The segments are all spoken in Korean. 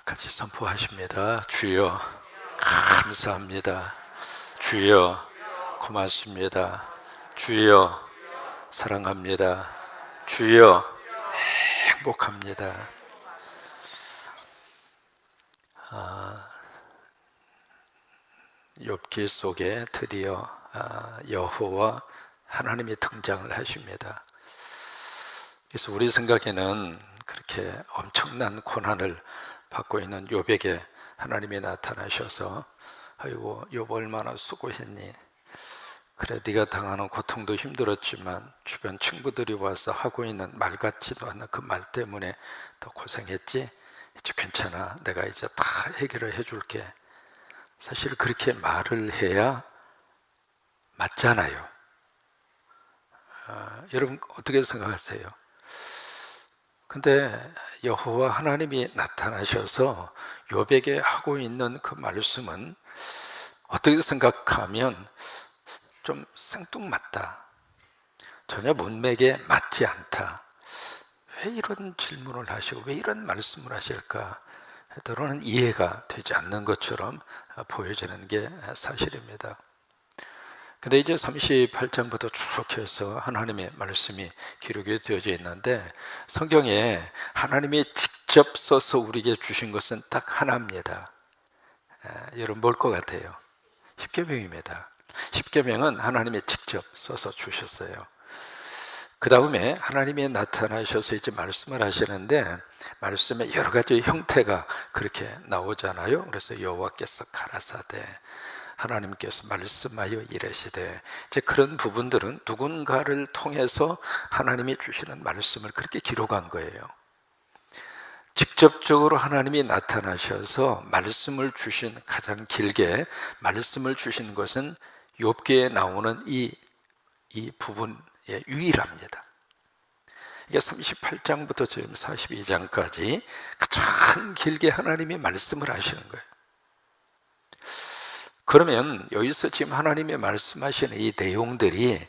같이 선포하십니다. 주여 감사합니다. 주여 고맙습니다. 주여 사랑합니다. 주여 행복합니다. 욥기 속에 드디어 여호와 하나님이 등장을 하십니다. 그래서 우리 생각에는 그렇게 엄청난 고난을 받고 있는 욥에게 하나님이 나타나셔서 아이고 욥 얼마나 수고했니? 그래 네가 당하는 고통도 힘들었지만 주변 친구들이 와서 하고 있는 말 같지도 않은 그 말 때문에 더 고생했지? 이제 괜찮아, 내가 이제 다 해결을 해줄게. 사실 그렇게 말을 해야 맞잖아요. 여러분 어떻게 생각하세요? 근데 여호와 하나님이 나타나셔서 욥에게 하고 있는 그 말씀은 어떻게 생각하면 좀 생뚱맞다, 전혀 문맥에 맞지 않다. 왜 이런 질문을 하시고 왜 이런 말씀을 하실까? 때로는 이해가 되지 않는 것처럼 보여지는 게 사실입니다. 근데 이제 38장부터 쭉 해서 하나님의 말씀이 기록이 되어져 있는데, 성경에 하나님이 직접 써서 우리에게 주신 것은 딱 하나입니다. 여러분 뭘 것 같아요? 십계명입니다. 십계명은 하나님이 직접 써서 주셨어요. 그 다음에 하나님이 나타나셔서 이제 말씀을 하시는데, 말씀에 여러 가지 형태가 그렇게 나오잖아요. 그래서 여호와께서 가라사대, 하나님께서 말씀하여 이르시되, 이제 그런 부분들은 누군가를 통해서 하나님이 주시는 말씀을 그렇게 기록한 거예요. 직접적으로 하나님이 나타나셔서 말씀을 주신, 가장 길게 말씀을 주신 것은 욥기에 나오는 이 부분에 유일합니다. 이게 38장부터 지금 42장까지 가장 길게 하나님이 말씀을 하시는 거예요. 그러면 여기서 지금 하나님이 말씀하시는 이 내용들이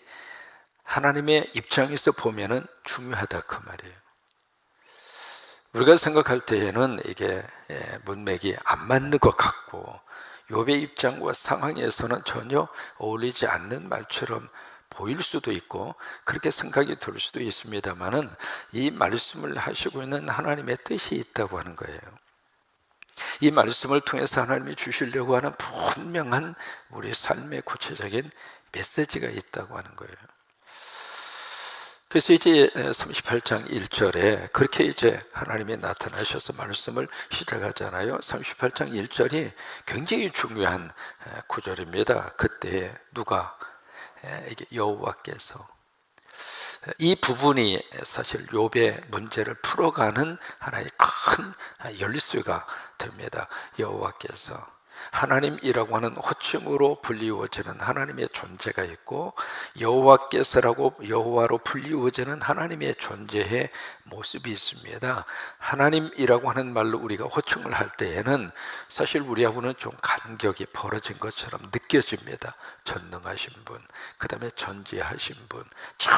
하나님의 입장에서 보면은 중요하다 그 말이에요. 우리가 생각할 때에는 이게 문맥이 안 맞는 것 같고 욥의 입장과 상황에서는 전혀 어울리지 않는 말처럼 보일 수도 있고 그렇게 생각이 들 수도 있습니다만은, 이 말씀을 하시고 있는 하나님의 뜻이 있다고 하는 거예요. 이 말씀을 통해서 하나님이 주시려고 하는 분명한 우리 삶의 구체적인 메시지가 있다고 하는 거예요. 그래서 이제 38장 1절에 그렇게 이제 하나님이 나타나셔서 말씀을 시작하잖아요. 38장 1절이 굉장히 중요한 구절입니다. 그때 누가, 이게 여호와께서, 이 부분이 사실 욥의 문제를 풀어가는 하나의 큰 열쇠가 됩니다. 여호와께서, 하나님이라고 하는 호칭으로 불리워지는 하나님의 존재가 있고, 여호와께서라고 여호와로 불리워지는 하나님의 존재의 모습이 있습니다. 하나님이라고 하는 말로 우리가 호칭을 할 때에는 사실 우리하고는 좀 간격이 벌어진 것처럼 느껴집니다. 전능하신 분, 그 다음에 전지하신 분, 저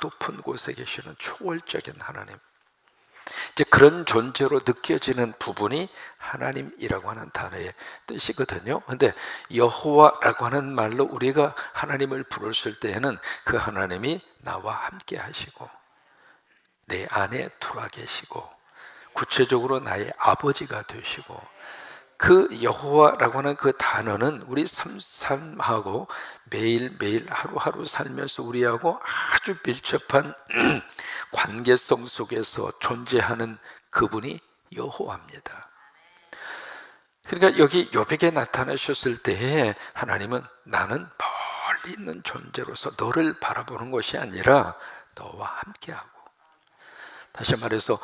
높은 곳에 계시는 초월적인 하나님, 이제 그런 존재로 느껴지는 부분이 하나님이라고 하는 단어의 뜻이거든요. 그런데 여호와라고 하는 말로 우리가 하나님을 부르실 때에는 그 하나님이 나와 함께 하시고 내 안에 들어와 계시고 구체적으로 나의 아버지가 되시고, 그 여호와라고 하는 그 단어는 우리 삶하고 매일매일 하루하루 살면서 우리하고 아주 밀접한 관계성 속에서 존재하는 그분이 여호와입니다. 그러니까 여기 욥에게 나타나셨을 때에 하나님은 나는 멀리 있는 존재로서 너를 바라보는 것이 아니라 너와 함께하고, 다시 말해서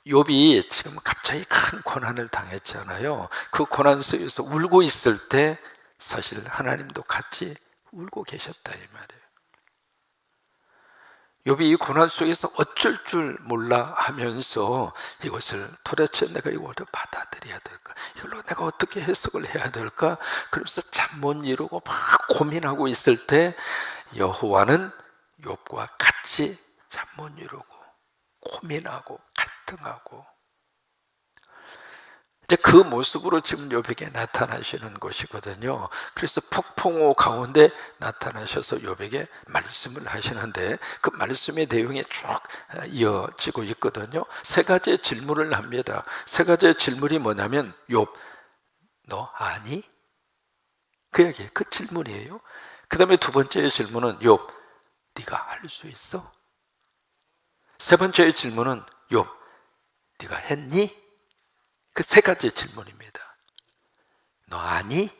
욥이 지금 갑자기 큰 고난을 당했잖아요. 그 고난 속에서 울고 있을 때 사실 하나님도 같이 울고 계셨다 이 말이에요. 욥이 이 고난 속에서 어쩔 줄 몰라 하면서 이것을 도대체 내가 이걸 받아들여야 될까? 이걸로 내가 어떻게 해석을 해야 될까? 그러면서 잠 못 이루고 막 고민하고 있을 때 여호와는 욥과 같이 잠 못 이루고 고민하고 갈등하고, 이제 그 모습으로 지금 욥에게 나타나시는 것이거든요. 그래서 폭풍우 가운데 나타나셔서 욥에게 말씀을 하시는데 그 말씀의 내용이 쭉 이어지고 있거든요. 세 가지의 질문을 합니다. 세 가지의 질문이 뭐냐면 욥, 너 아니? 그 얘기예요. 그 질문이에요. 그 다음에 두 번째의 질문은 욥, 네가 할 수 있어? 세 번째의 질문은 욥, 네가 했니? 그 세 가지 질문입니다. 너 아니?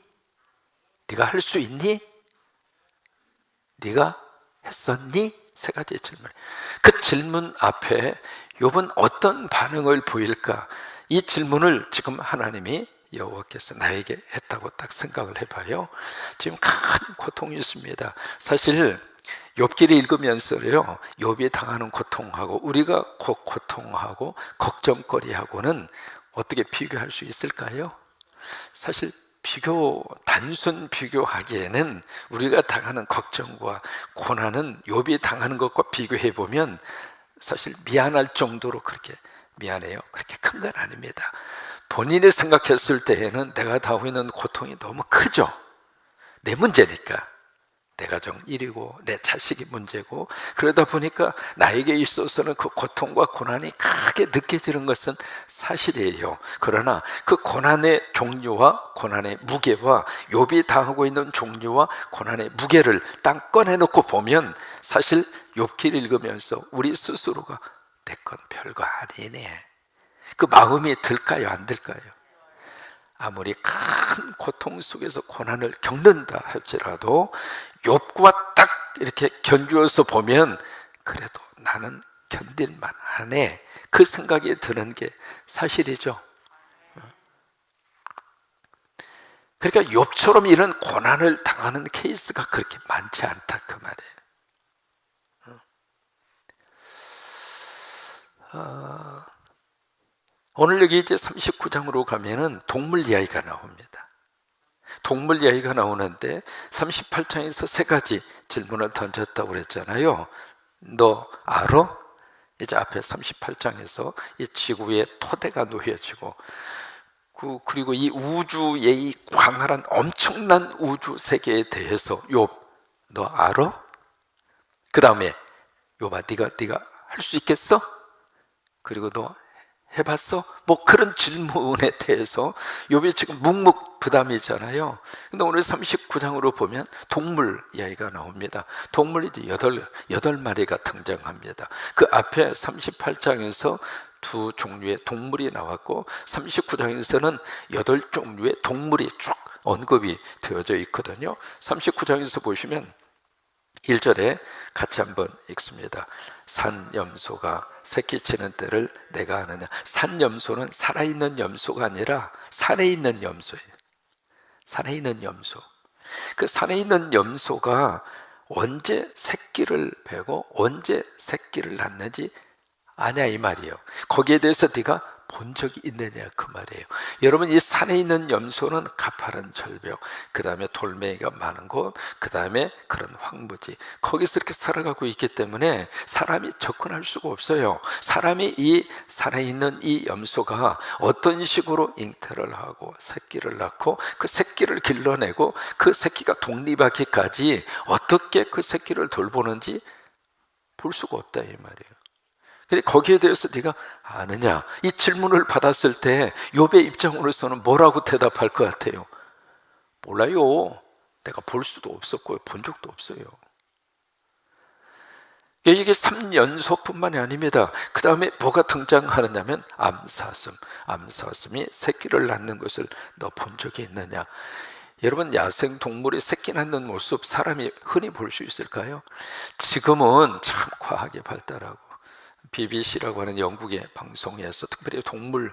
네가 할 수 있니? 네가 했었니? 세 가지 질문. 그 질문 앞에 욥은 어떤 반응을 보일까? 이 질문을 지금 하나님이 여호와께서 나에게 했다고 딱 생각을 해봐요. 지금 큰 고통이 있습니다. 사실 욥기를 읽으면서요, 욥이 당하는 고통하고 우리가 고통하고 걱정거리하고는 어떻게 비교할 수 있을까요? 사실 단순 비교하기에는 우리가 당하는 걱정과 고난은 욥이 당하는 것과 비교해 보면 사실 미안할 정도로 그렇게 미안해요. 그렇게 큰 건 아닙니다. 본인이 생각했을 때에는 내가 당하고 있는 고통이 너무 크죠. 내 문제니까. 내 가정 일이고 내 자식이 문제고 그러다 보니까 나에게 있어서는 그 고통과 고난이 크게 느껴지는 것은 사실이에요. 그러나 그 고난의 종류와 고난의 무게와 욥이 당하고 있는 종류와 고난의 무게를 딱 꺼내놓고 보면 사실 욥기를 읽으면서 우리 스스로가 내 건 별거 아니네, 그 마음이 들까요, 안 들까요? 아무리 큰 고통 속에서 고난을 겪는다 할지라도 욥과 딱 이렇게 견주어서 보면 그래도 나는 견딜만 하네, 그 생각이 드는 게 사실이죠. 그러니까 욥처럼 이런 고난을 당하는 케이스가 그렇게 많지 않다 그 말이에요. 오늘 여기 이제 39장으로 가면은 동물 이야기가 나옵니다. 동물 이야기가 나오는데 38장에서 세 가지 질문을 던졌다고 그랬잖아요. 너 알아? 이제 앞에 38장에서 이 지구의 토대가 놓여지고 그리고 이 우주의 이 광활한 엄청난 우주 세계에 대해서 욥, 너 알아? 그 다음에 욥아, 네가 할 수 있겠어? 그리고 너 해봤어? 뭐 그런 질문에 대해서 욥이 지금 묵묵부담이잖아요. 근데 오늘 39장으로 보면 동물 이야기가 나옵니다. 동물이 여덟 마리가 등장합니다. 그 앞에 38장에서 두 종류의 동물이 나왔고 39장에서는 8종류의 동물이 쭉 언급이 되어져 있거든요. 39장에서 보시면 1절에 같이 한번 읽습니다. 산염소가 새끼치는 때를 내가 아느냐. 산염소는 살아있는 염소가 아니라 산에 있는 염소예요. 산에 있는 염소. 그 산에 있는 염소가 언제 새끼를 베고 언제 새끼를 낳는지 아냐 이 말이에요. 거기에 대해서 네가 본 적이 있느냐 그 말이에요. 여러분, 이 산에 있는 염소는 가파른 절벽, 그 다음에 돌멩이가 많은 곳, 그 다음에 그런 황무지, 거기서 이렇게 살아가고 있기 때문에 사람이 접근할 수가 없어요. 사람이 이 산에 있는 이 염소가 어떤 식으로 잉태를 하고 새끼를 낳고 그 새끼를 길러내고 그 새끼가 독립하기까지 어떻게 그 새끼를 돌보는지 볼 수가 없다 이 말이에요. 근데 거기에 대해서 네가 아느냐? 이 질문을 받았을 때 욥의 입장으로서는 뭐라고 대답할 것 같아요? 몰라요. 내가 볼 수도 없었고요, 본 적도 없어요. 이게 3연속뿐만이 아닙니다. 그 다음에 뭐가 등장하느냐면 암사슴이 새끼를 낳는 것을 너 본 적이 있느냐? 여러분, 야생 동물이 새끼 낳는 모습 사람이 흔히 볼 수 있을까요? 지금은 참 과학이 발달하고 BBC라고 하는 영국의 방송에서 특별히 동물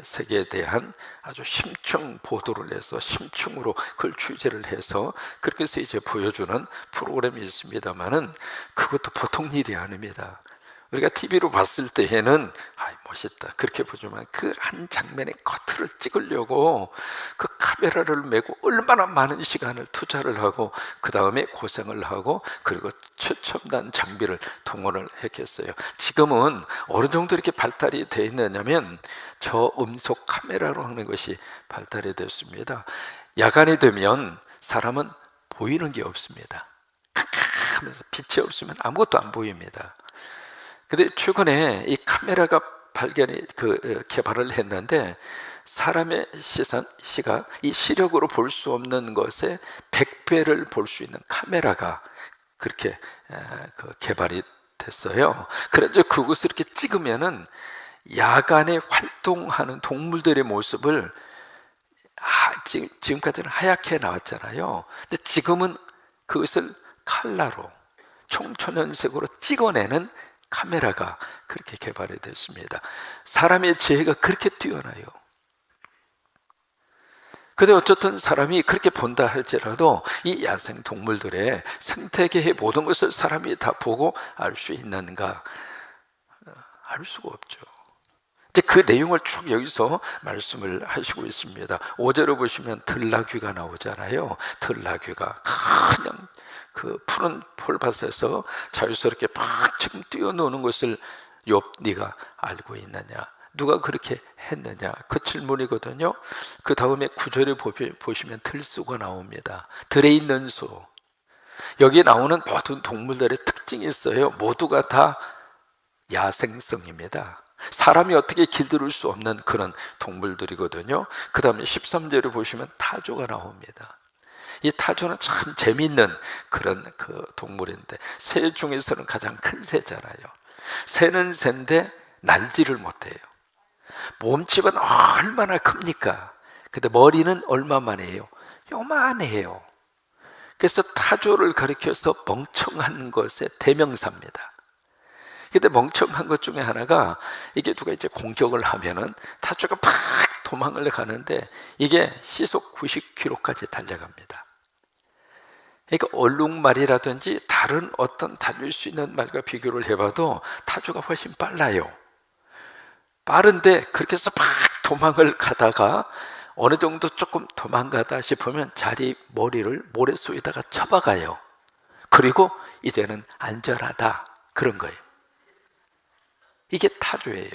세계에 대한 아주 심층 보도를 해서 심층으로 그걸 취재를 해서 그렇게 해서 이제 보여주는 프로그램이 있습니다만은 그것도 보통 일이 아닙니다. 우리가 TV로 봤을 때에는 멋있다 그렇게 보지만 그 한 장면의 커트를 찍으려고 그 카메라를 메고 얼마나 많은 시간을 투자를 하고 그 다음에 고생을 하고 그리고 최첨단 장비를 동원을 했겠어요. 지금은 어느 정도 이렇게 발달이 되어 있느냐면 저음속 카메라로 하는 것이 발달이 됐습니다. 야간이 되면 사람은 보이는 게 없습니다. 캄캄하면서 빛이 없으면 아무것도 안 보입니다. 근데 최근에 이 카메라가 개발을 했는데 사람의 시각, 이 시력으로 볼 수 없는 것에 100배를 볼 수 있는 카메라가 그렇게 개발이 됐어요. 그래서 그곳을 이렇게 찍으면은 야간에 활동하는 동물들의 모습을 지금까지는 하얗게 나왔잖아요. 근데 지금은 그것을 칼라로 청천연색으로 찍어내는 카메라가 그렇게 개발이 됐습니다. 사람의 지혜가 그렇게 뛰어나요. 근데 어쨌든 사람이 그렇게 본다 할지라도 이 야생 동물들의 생태계의 모든 것을 사람이 다 보고 알 수 있는가? 알 수가 없죠. 이제 그 내용을 쭉 여기서 말씀을 하시고 있습니다. 5절을 보시면 들나귀가 나오잖아요. 들나귀가 그냥 그 푸른 폴밭에서 자유스럽게 막 지금 뛰어노는 것을 네가 알고 있느냐? 누가 그렇게 했느냐? 그 질문이거든요. 그 다음에 9절에 보시면 들소가 나옵니다. 들에 있는 소. 여기 나오는 모든 동물들의 특징이 있어요. 모두가 다 야생성입니다. 사람이 어떻게 길들일 수 없는 그런 동물들이거든요. 그 다음에 13절에 보시면 타조가 나옵니다. 이 타조는 참 재미있는 그런 동물인데 새 중에서는 가장 큰 새잖아요. 새는 새인데 날지를 못해요. 몸집은 얼마나 큽니까? 근데 머리는 얼마만해요? 요만해요. 그래서 타조를 가리켜서 멍청한 것의 대명사입니다. 근데 멍청한 것 중에 하나가 이게 누가 이제 공격을 하면은 타조가 팍 도망을 가는데 이게 시속 90km까지 달려갑니다. 그러니까 얼룩말이라든지 다른 어떤 달릴 수 있는 말과 비교를 해봐도 타조가 훨씬 빨라요. 빠른데 그렇게 해서 막 도망을 가다가 어느 정도 조금 도망가다 싶으면 자기 머리를 모래속에다가 쳐박아요. 그리고 이제는 안전하다 그런 거예요. 이게 타조예요.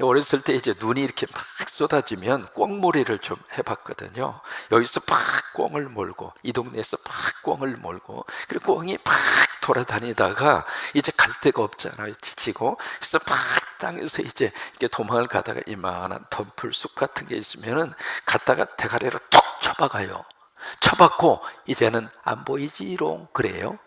어렸을 때 이제 눈이 이렇게 막 쏟아지면 꿩몰이를 좀 해봤거든요. 여기서 막 꿩을 몰고 이 동네에서 막 꿩을 몰고 그리고 꿩이 막 돌아다니다가 이제 갈 데가 없잖아요. 지치고 그래서 막 땅에서 이제 이렇게 도망을 가다가 이만한 덤풀 숲 같은 게 있으면은 갔다가 대가리로 톡 쳐박아요. 쳐박고 이제는 안 보이지롱 그래요.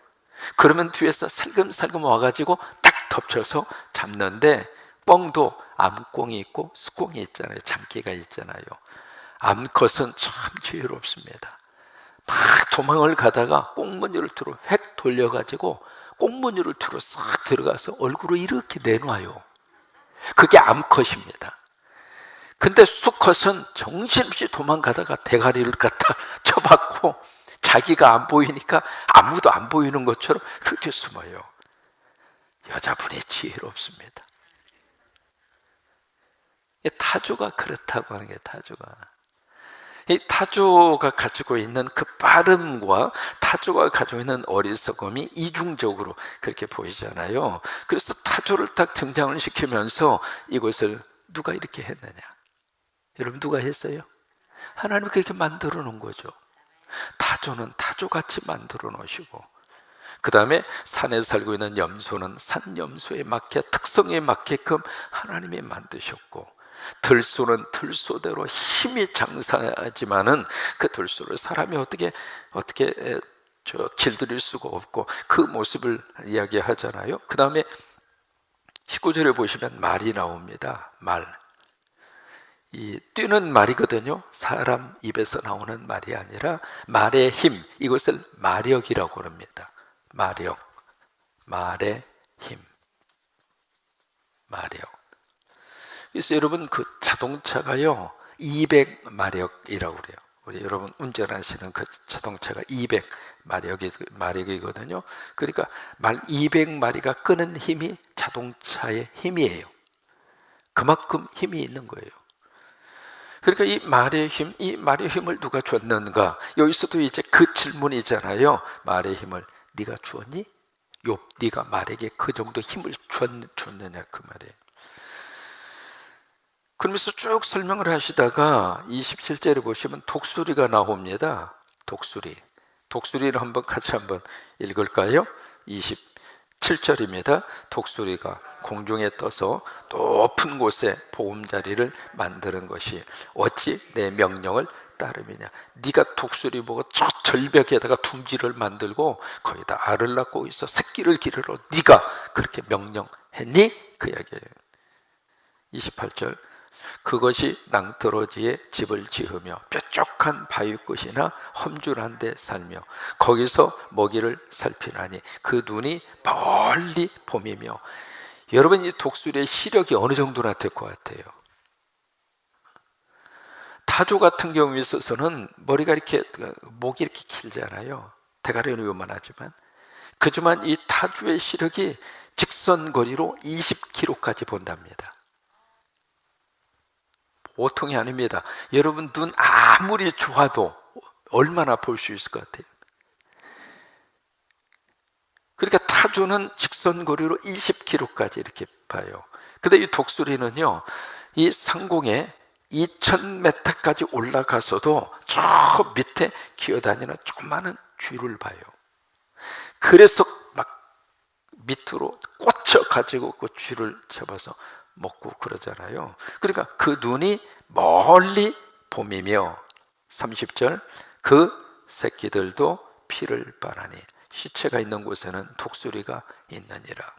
그러면 뒤에서 살금살금 와가지고 딱 덮쳐서 잡는데 꿩도 암꿩이 있고 수꿩이 있잖아요. 장기가 있잖아요. 암컷은 참 지혜롭습니다. 막 도망을 가다가 꽁무니를 뒤로 획 돌려가지고 꽁무니를 뒤로 싹 들어가서 얼굴을 이렇게 내놔요. 그게 암컷입니다. 근데 수컷은 정신없이 도망가다가 대가리를 갖다 쳐박고 자기가 안 보이니까 아무도 안 보이는 것처럼 그렇게 숨어요. 여자분이 지혜롭습니다. 타조가 그렇다고 하는 게 이 타조가 가지고 있는 그 빠름과 타조가 가지고 있는 어리석음이 이중적으로 그렇게 보이잖아요. 그래서 타조를 딱 등장을 시키면서 이것을 누가 이렇게 했느냐? 여러분 누가 했어요? 하나님이 그렇게 만들어 놓은 거죠. 타조는 타조같이 만들어 놓으시고 그 다음에 산에 살고 있는 염소는 산염소에 맞게 특성에 맞게끔 하나님이 만드셨고 들소는 들소대로 힘이 장사하지만은 그 들소를 사람이 어떻게 길들일 수가 없고 그 모습을 이야기하잖아요. 그 다음에 19절에 보시면 말이 나옵니다. 말. 이 뛰는 말이거든요. 사람 입에서 나오는 말이 아니라 말의 힘, 이것을 마력이라고 합니다. 마력, 말의 힘, 마력. 그래서 여러분 그 자동차가요 200마력이라고 그래요. 우리 여러분 운전하시는 그 자동차가 200마력이거든요. 그러니까 말 200마리가 끄는 힘이 자동차의 힘이에요. 그만큼 힘이 있는 거예요. 그러니까 이 말의 힘을 누가 줬는가? 여기서도 이제 그 질문이잖아요. 말의 힘을 네가 주었니? 욥, 네가 말에게 그 정도 힘을 줬느냐 그 말이에요. 그러면서 쭉 설명을 하시다가 27절에 보시면 독수리가 나옵니다. 독수리를 같이 한번 읽을까요? 27절입니다. 독수리가 공중에 떠서 높은 곳에 보금자리를 만드는 것이 어찌 내 명령을 따름이냐. 네가 독수리 보고 저 절벽에다가 둥지를 만들고 거기다 알을 낳고 있어 새끼를 기르러 네가 그렇게 명령했니? 그 이야기예요. 28절 그것이 낭떠러지에 집을 지으며 뾰족한 바위끝이나 험준한 데 살며 거기서 먹이를 살피나니 그 눈이 멀리 봄이며. 여러분 이 독수리의 시력이 어느 정도나 될 것 같아요? 타조 같은 경우에 있어서는 머리가 이렇게 목이 이렇게 길잖아요. 대가리는 요만하지만 그지만 이 타조의 시력이 직선거리로 20km까지 본답니다. 보통이 아닙니다. 여러분 눈 아무리 좋아도 얼마나 볼 수 있을 것 같아요? 그러니까 타조는 직선거리로 20km까지 이렇게 봐요. 근데 이 독수리는요, 이 상공에 2000m까지 올라가서도 저 밑에 기어다니는 조그마한 쥐를 봐요. 그래서 막 밑으로 꽂혀가지고 그 쥐를 잡아서 먹고 그러잖아요. 그러니까 그 눈이 멀리 봄이며. 30절 그 새끼들도 피를 빨아니 시체가 있는 곳에는 독수리가 있느니라.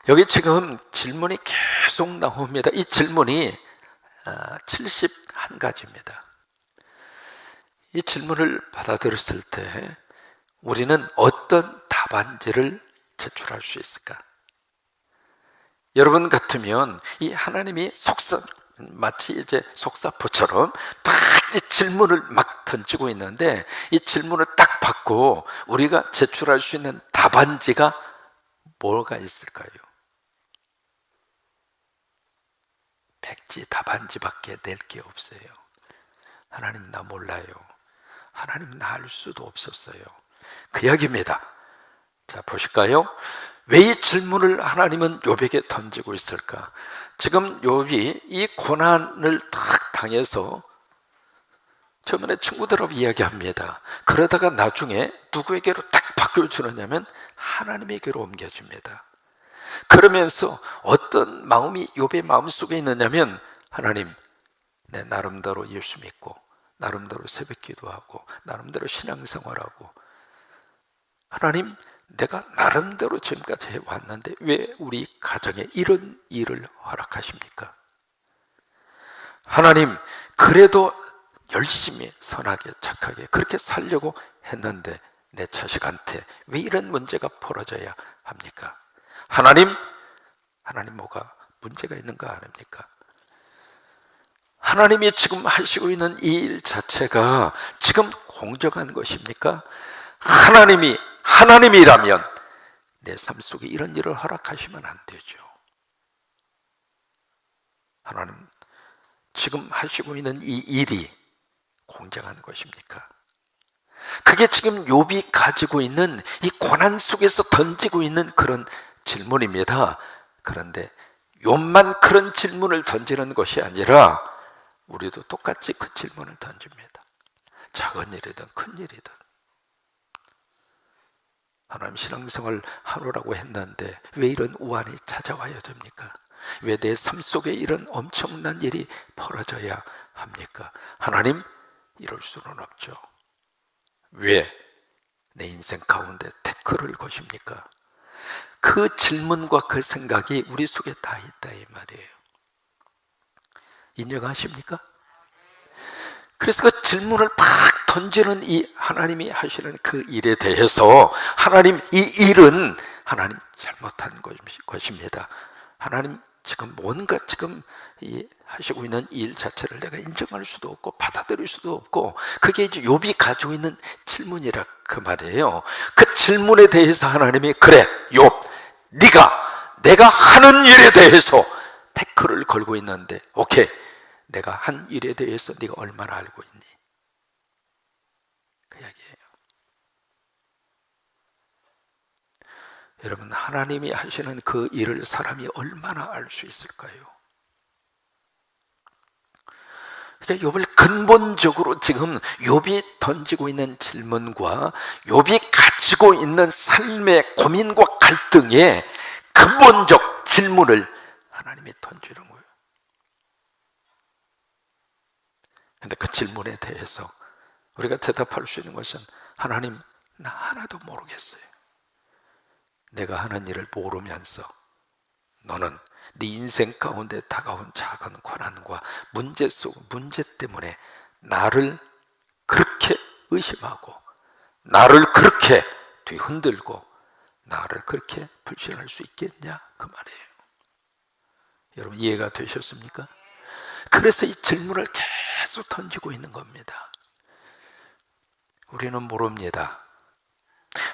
여기 지금 질문이 계속 나옵니다. 이 질문이 71가지입니다. 이 질문을 받아들였을 때 우리는 어떤 답안지를 제출할 수 있을까? 여러분 같으면 이 하나님이 마치 이제 속사포처럼 막 이 질문을 막 던지고 있는데 이 질문을 딱 받고 우리가 제출할 수 있는 답안지가 뭐가 있을까요? 백지 답안지밖에 낼 게 없어요. 하나님 나 몰라요. 하나님 나 알 수도 없었어요. 그 이야기입니다. 자 보실까요? 왜 이 질문을 하나님은 욥에게 던지고 있을까? 지금 욥이 이 고난을 딱 당해서 처음에 친구들하고 이야기합니다. 그러다가 나중에 누구에게로 딱 바꿔주느냐면 하나님에게로 옮겨줍니다. 그러면서 어떤 마음이 욥의 마음속에 있느냐면 하나님 내 나름대로 예수 믿고 나름대로 새벽 기도하고 나름대로 신앙생활하고 하나님 내가 나름대로 지금까지 해왔는데 왜 우리 가정에 이런 일을 허락하십니까? 하나님 그래도 열심히 선하게 착하게 그렇게 살려고 했는데 내 자식한테 왜 이런 문제가 벌어져야 합니까? 하나님 뭐가 문제가 있는 거 아닙니까? 하나님이 지금 하시고 있는 이 일 자체가 지금 공정한 것입니까? 하나님이라면 내 삶 속에 이런 일을 허락하시면 안 되죠. 하나님 지금 하시고 있는 이 일이 공정한 것입니까? 그게 지금 욥이 가지고 있는 이 고난 속에서 던지고 있는 그런 질문입니다. 그런데 욥만 그런 질문을 던지는 것이 아니라 우리도 똑같이 그 질문을 던집니다. 작은 일이든 큰 일이든. 하나님 신앙생활 하루라고 했는데 왜 이런 우환이 찾아와야 됩니까? 왜 내 삶 속에 이런 엄청난 일이 벌어져야 합니까? 하나님 이럴 수는 없죠. 왜 내 인생 가운데 태클을 거십니까? 그 질문과 그 생각이 우리 속에 다 있다 이 말이에요. 인정하십니까? 그래서 그 질문을 막 던지는 이 하나님이 하시는 그 일에 대해서 하나님 이 일은 하나님 잘못한 것입니다. 하나님 지금 뭔가 지금 이 하시고 있는 일 자체를 내가 인정할 수도 없고 받아들일 수도 없고, 그게 이제 욥이 가지고 있는 질문이라 그 말이에요. 그 질문에 대해서 하나님이 그래 욥, 네가 내가 하는 일에 대해서 태클을 걸고 있는데, 오케이, 내가 한 일에 대해서 네가 얼마나 알고 있니? 그 이야기예요. 여러분, 하나님이 하시는 그 일을 사람이 얼마나 알 수 있을까요? 그러니까 욥을 근본적으로 지금 욥이 던지고 있는 질문과 욥이 가지고 있는 삶의 고민과 갈등의 근본적 질문을 하나님이 던지는 거예요. 그런데 그 질문에 대해서 우리가 대답할 수 있는 것은, 하나님, 나 하나도 모르겠어요. 내가 하는 일을 모르면서 너는 네 인생 가운데 다가온 작은 고난과 문제 때문에 나를 그렇게 의심하고, 나를 그렇게 뒤흔들고, 나를 그렇게 불신할 수 있겠냐, 그 말이에요. 여러분, 이해가 되셨습니까? 그래서 이 질문을 계속 던지고 있는 겁니다. 우리는 모릅니다.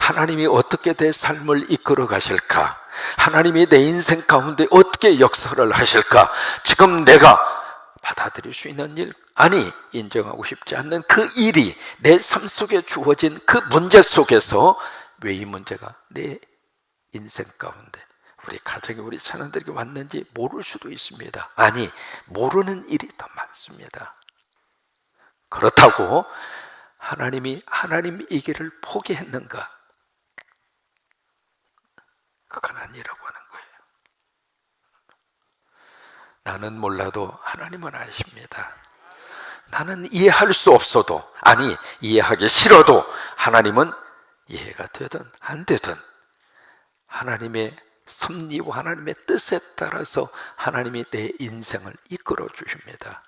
하나님이 어떻게 내 삶을 이끌어 가실까? 하나님이 내 인생 가운데 어떻게 역사를 하실까? 지금 내가 받아들일 수 있는 일, 아니 인정하고 싶지 않는 그 일이 내 삶 속에 주어진 그 문제 속에서 왜 이 문제가 내 인생 가운데, 우리 가정에, 우리 자녀들에게 왔는지 모를 수도 있습니다. 아니, 모르는 일이 더 많습니다. 그렇다고 하나님이 하나님이기를 포기했는가? 그건 아니라고 하는 거예요. 나는 몰라도 하나님은 아십니다. 나는 이해할 수 없어도, 아니 이해하기 싫어도 하나님은 이해가 되든 안 되든 하나님의 섭리와 하나님의 뜻에 따라서 하나님이 내 인생을 이끌어 주십니다.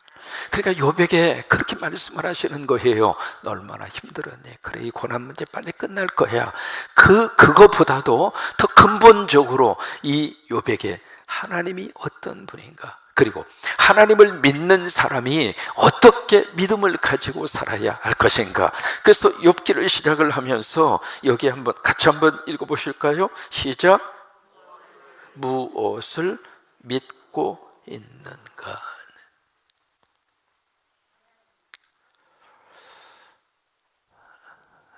그러니까 욥에게 그렇게 말씀을 하시는 거예요. 너 얼마나 힘들었니? 그래, 이 고난 문제 빨리 끝날 거야. 그거보다도 더 근본적으로 이 욥에게 하나님이 어떤 분인가, 그리고 하나님을 믿는 사람이 어떻게 믿음을 가지고 살아야 할 것인가. 그래서 욥기를 시작을 하면서 여기 같이 한번 읽어보실까요? 시작. 무엇을 믿고 있는가.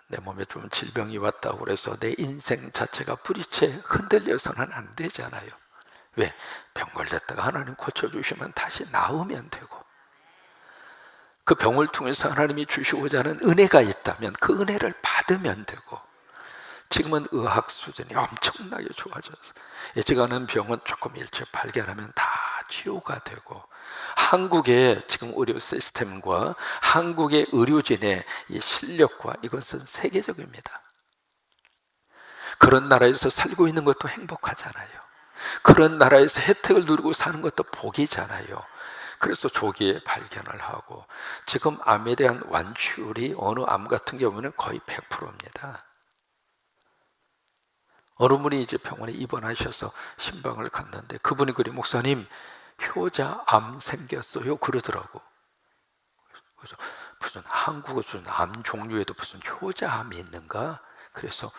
내 몸에 좀 질병이 왔다고 그래서 내 인생 자체가 뿌리채 흔들려서는 안 되잖아요. 왜? 병 걸렸다가 하나님 고쳐주시면 다시 나으면 되고, 그 병을 통해서 하나님이 주시고자 하는 은혜가 있다면 그 은혜를 받으면 되고, 지금은 의학 수준이 엄청나게 좋아져서 예측하는 병은 조금 일찍 발견하면 다 치유가 되고, 한국의 지금 의료 시스템과 한국의 의료진의 이 실력과 이것은 세계적입니다. 그런 나라에서 살고 있는 것도 행복하잖아요. 그런 나라에서 혜택을 누리고 사는 것도 복이잖아요. 그래서 조기에 발견을 하고, 지금 암에 대한 완치율이 어느 암 같은 경우는 거의 100%입니다. 어느 분이 이제 병원에 입원하셔서 신방을 갔는데 그분이 그래, 목사님 효자 암 생겼어요, 그러더라고. 그래서 무슨 한국어 무슨 암 종류에도 무슨 효자 암이 있는가? 그래서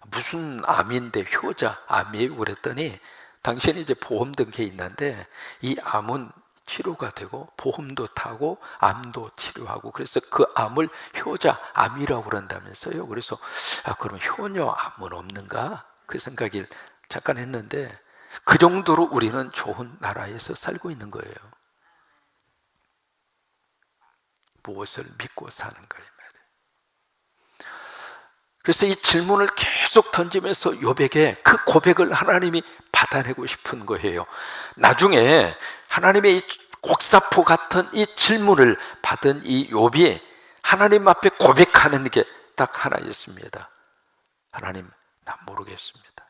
무슨 암인데 효자 암이에요? 그랬더니 당신이 이제 보험 등록에 있는데 이 암은 치료가 되고 보험도 타고 암도 치료하고, 그래서 그 암을 효자 암이라고 그런다면서요. 그래서 그럼 효녀 암은 없는가? 그 생각을 잠깐 했는데, 그 정도로 우리는 좋은 나라에서 살고 있는 거예요. 무엇을 믿고 사는가, 이 말이에요. 그래서 이 질문을 계속 던지면서 욥에게 그 고백을 하나님이 받아내고 싶은 거예요. 나중에 하나님의 이 곡사포 같은 이 질문을 받은 이 욥이 하나님 앞에 고백하는 게 딱 하나 있습니다. 하나님, 나 모르겠습니다.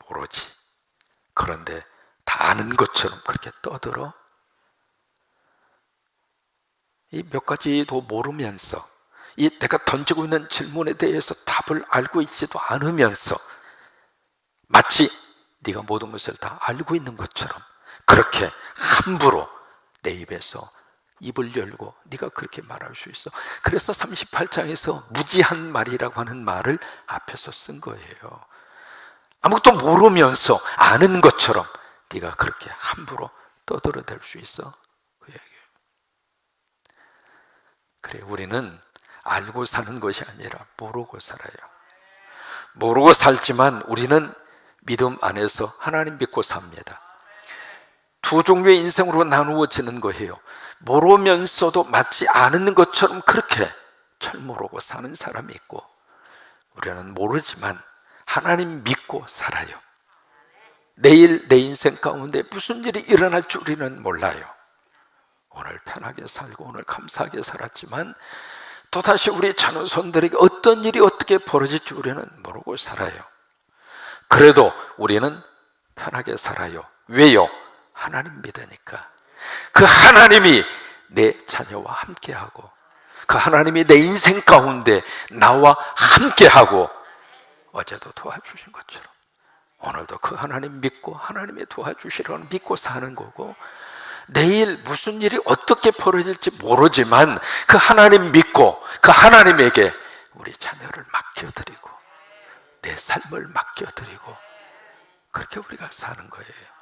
모르지. 그런데 다 아는 것처럼 그렇게 떠들어. 이 몇 가지도 모르면서, 이 내가 던지고 있는 질문에 대해서 답을 알고 있지도 않으면서 마치 네가 모든 것을 다 알고 있는 것처럼 그렇게 함부로 내 입에서 입을 열고 네가 그렇게 말할 수 있어. 그래서 38장에서 무지한 말이라고 하는 말을 앞에서 쓴 거예요. 아무것도 모르면서 아는 것처럼 네가 그렇게 함부로 떠들어댈 수 있어? 그 얘기예요. 그래, 우리는 알고 사는 것이 아니라 모르고 살아요. 모르고 살지만 우리는 믿음 안에서 하나님 믿고 삽니다. 두 종류의 인생으로 나누어지는 거예요. 모르면서도 맞지 않은 것처럼 그렇게 철모르고 사는 사람이 있고, 우리는 모르지만 하나님 믿고 살아요. 내일 내 인생 가운데 무슨 일이 일어날 줄 우리는 몰라요. 오늘 편하게 살고 오늘 감사하게 살았지만 또다시 우리 자녀손들에게 어떤 일이 어떻게 벌어질지 우리는 모르고 살아요. 그래도 우리는 편하게 살아요. 왜요? 하나님 믿으니까. 그 하나님이 내 자녀와 함께하고, 그 하나님이 내 인생 가운데 나와 함께하고, 어제도 도와주신 것처럼 오늘도 그 하나님 믿고 하나님이 도와주시라고 믿고 사는 거고, 내일 무슨 일이 어떻게 벌어질지 모르지만 그 하나님 믿고 그 하나님에게 우리 자녀를 맡겨드리고 내 삶을 맡겨드리고, 그렇게 우리가 사는 거예요.